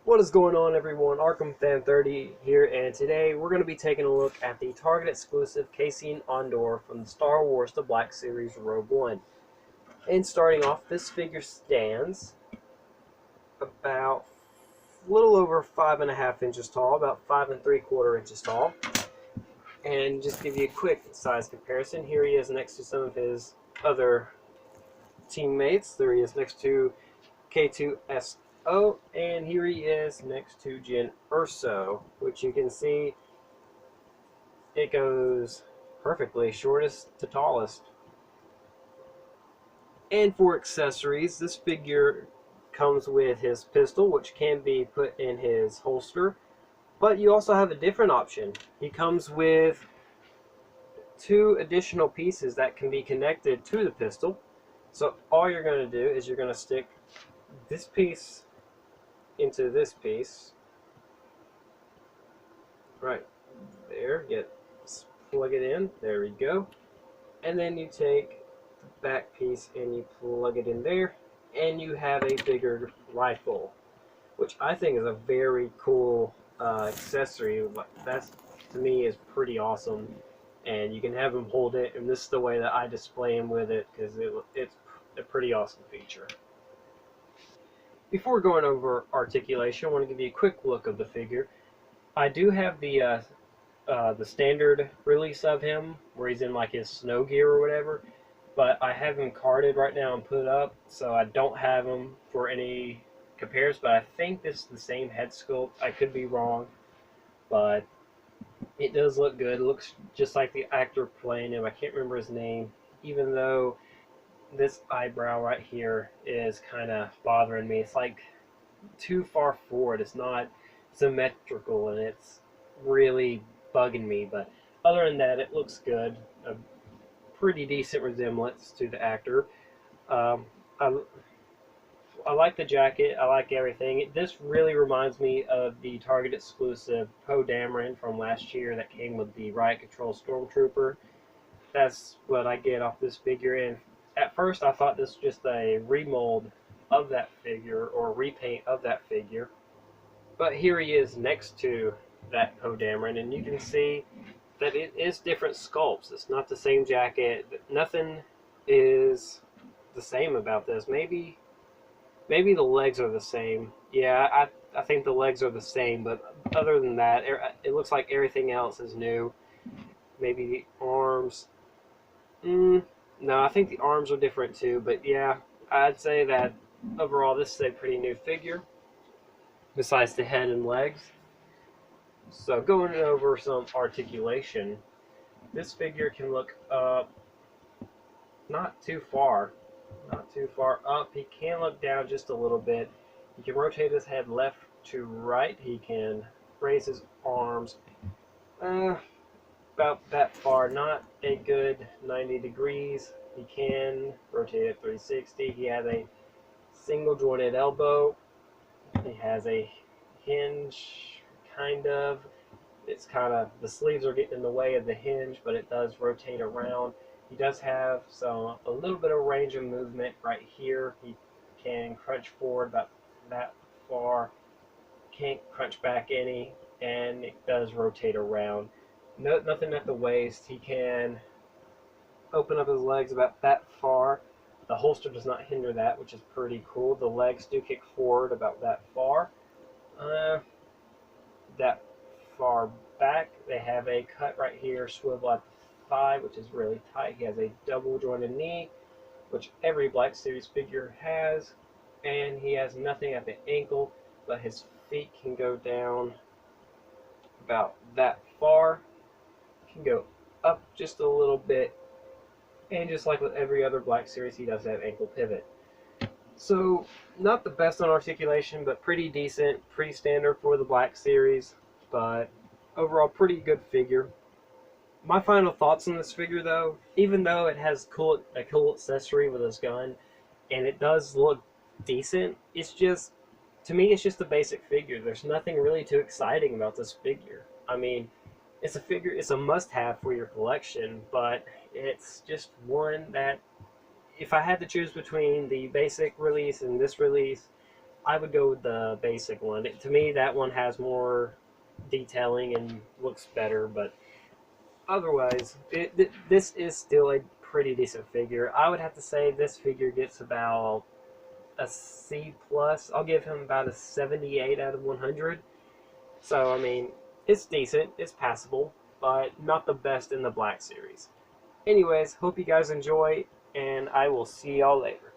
What is going on, everyone? Arkham Fan 30 here, and today we're going to be taking a look at the Target exclusive Casian Andor from the Star Wars The Black Series Rogue One. And starting off, this figure stands about a little over 5.5 inches tall, about 5 3/4 inches tall. And just give you a quick size comparison, here he is next to some of his other teammates. There he is next to K2SO, and here he is next to Jyn Erso, which you can see it goes perfectly shortest to tallest. And for accessories, this figure comes with his pistol, which can be put in his holster, but you also have a different option. He comes with 2 additional pieces that can be connected to the pistol. So all you're going to do is you're going to stick this piece into this piece right there. Plug it in. There we go. And then you take the back piece and you plug it in there, and you have a bigger rifle, which I think is a very cool accessory. That to me is pretty awesome, and you can have him hold it, and this is the way that I display him with it because it's a pretty awesome feature. Before going over articulation, I want to give you a quick look of the figure. I do have the standard release of him, where he's in like his snow gear or whatever, but I have him carded right now and put up, so I don't have him for any compares, but I think this is the same head sculpt. I could be wrong, but it does look good. It looks just like the actor playing him. I can't remember his name, even though this eyebrow right here is kind of bothering me. It's like too far forward. It's not symmetrical, and it's really bugging me. But other than that, it looks good. A pretty decent resemblance to the actor. I like the jacket. I like everything. This really reminds me of the Target exclusive Poe Dameron from last year that came with the Riot Control Stormtrooper. That's what I get off this figure. And at first I thought this was just a remold of that figure, or a repaint of that figure. But here he is next to that Poe Dameron, and you can see that it is different sculpts. It's not the same jacket. Nothing is the same about this. Maybe the legs are the same. Yeah, I think the legs are the same, but other than that, it looks like everything else is new. Maybe the arms. No, I think the arms are different too, but yeah, I'd say that overall this is a pretty new figure, besides the head and legs. So going over some articulation, this figure can look up, not too far up. He can look down just a little bit. He can rotate his head left to right. He can raise his arms about that far, not a good 90 degrees. He can rotate at 360. He has a single jointed elbow. He has a hinge, kind of. It's kind of, the sleeves are getting in the way of the hinge, but it does rotate around. He does have a little bit of range of movement right here. He can crunch forward about that far, can't crunch back any, and it does rotate around. Nothing at the waist. He can open up his legs about that far. The holster does not hinder that, which is pretty cool. The legs do kick forward about that far. That far back. They have a cut right here, swivel at the thigh, which is really tight. He has a double jointed knee, which every Black Series figure has, and he has nothing at the ankle, but his feet can go down about that far. Can go up just a little bit, and just like with every other Black Series, he does have ankle pivot. So not the best on articulation, but pretty decent, pretty standard for the Black Series, but overall pretty good figure. My final thoughts on this figure, though, even though it has a cool accessory with his gun, and it does look decent, it's just, to me, it's just a basic figure. There's nothing really too exciting about this figure. I mean, it's a figure, it's a must-have for your collection, but it's just one that, if I had to choose between the basic release and this release, I would go with the basic one. To me, that one has more detailing and looks better, but otherwise, this is still a pretty decent figure. I would have to say this figure gets about a C plus. I'll give him about a 78 out of 100. So I mean, it's decent, it's passable, but not the best in the Black series. Anyways, hope you guys enjoy, and I will see y'all later.